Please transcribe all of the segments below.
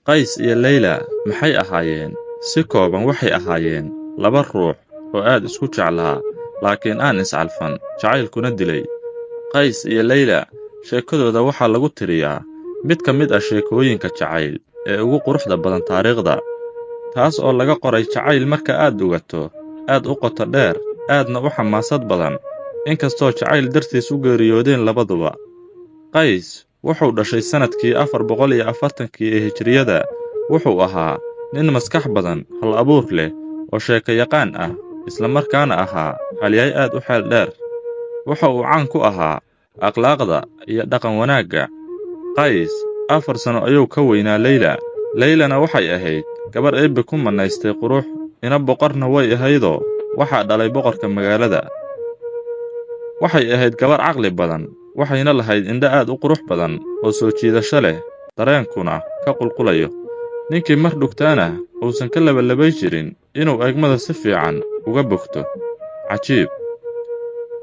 Qays iyo Layla maxay ahaayeen? Si kooban waxay ahaayeen laba ruux oo aad isku jeclaa, laakiin aan iscalfan, jacaylkuna dilay. Qays iyo Layla sheekadooda waxaa lagu tiriyaa mid ka mid ah sheekooyinka jacayl ee ugu quruxda badan taariikhda, taas oo laga qoray jacayl marka aad ogato, aad u qoto dheer, aadna u xamaasad badan, inkastoo jacayl dartiis u geeriyoodeen labaduba. Qays wuxuu dhashay sannadkii 440 ee Hijriyada. Wuxuu ahaa nin maskax badan, hal abuur leh, oo sheeko yaqaan ah, isla markaana ahaa halyay aad u xeel dheer. Waxa uu caan ku ahaa akhlaaqda iyo dhaqan wanaagga. Qays 4 sano ayuu ka weynaa Layla. Laylana waxay ahayd gabar Eebbe ku manaystay qurux, ina boqorna way ahaydoo waxaa dhalay boqorka magaalada. Waxay ahayd gabar caqli badan, waxayna lahayd indho aad u qurux badan oo soo jiidasho leh, dareenkuna ka qulqulayo. Ninkii mar dhugtaana uusan ka labalabay jirin inuu eegmada si fiican uga bogto. Cajiib!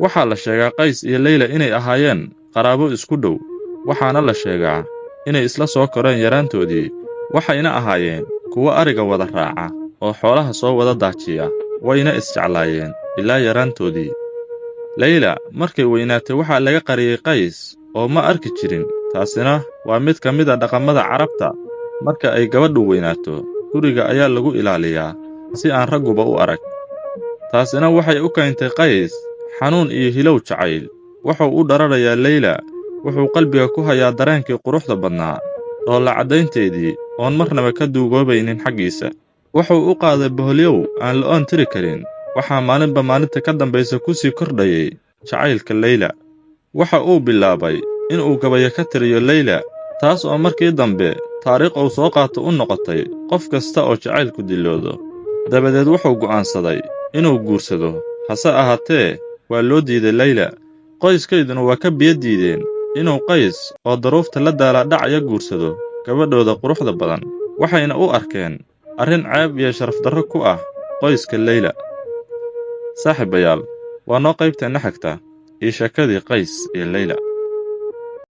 Waxaa la sheegaa Qays iyo Layla inay ahaayeen qaraabo isku dhow, waxaana la sheegaa inay isla soo koreen yaraantoodii. Waxayna ahaayeen kuwo ariga wada raaca oo xoolaha soo wada daajiya, wayna isjeclaayeen ilaa yaraantoodii. Layla markay weynaatay waxaa laga qariyay Qays oo ma arki jirin. Taasina waa mid ka mid ah dhaqamada Carabta. Marka ay gabadhu weynaato, guriga ayaa lagu ilaaliyaa si aan ragguba u arag. Taasina waxay u keentay Qays xanuun iyo hilow jacayl. Wuxuu u dhararayaa Layla, wuxuu qalbiga ku hayaa dareenkii quruxda badnaa, dhoolla caddaynteedii oon marnaba ka duugoobaynin xaggiisa. Wuxuu u qaaday boholyow aan la oon tiri karin. Waxaa maalinba maalinta ka dambaysa ku sii kordhayay jacaylka Layla. Waxa uu bilaabay inuu gabayo ka tiriyo Layla, taas oo markii dambe taariikh uu soo qaato u noqotay qof kasta oo jacaylku diloodo. Dabadeed wuxuu go'aansaday inuu guursado, hase ahaatee waa loo diiday Layla. Qoyskeeduna waa ka biyo diideen inuu Qays oo daruufta la daalaa-dhacaya guursado gabadhooda quruxda badan, waxayna u arkeen arrin ceeb iyo sharaf darro ku ah qoyska Layla. Saaxiibayaal, waa noo qaybteenna xigta iyo sheekadii Qays iyo Layla.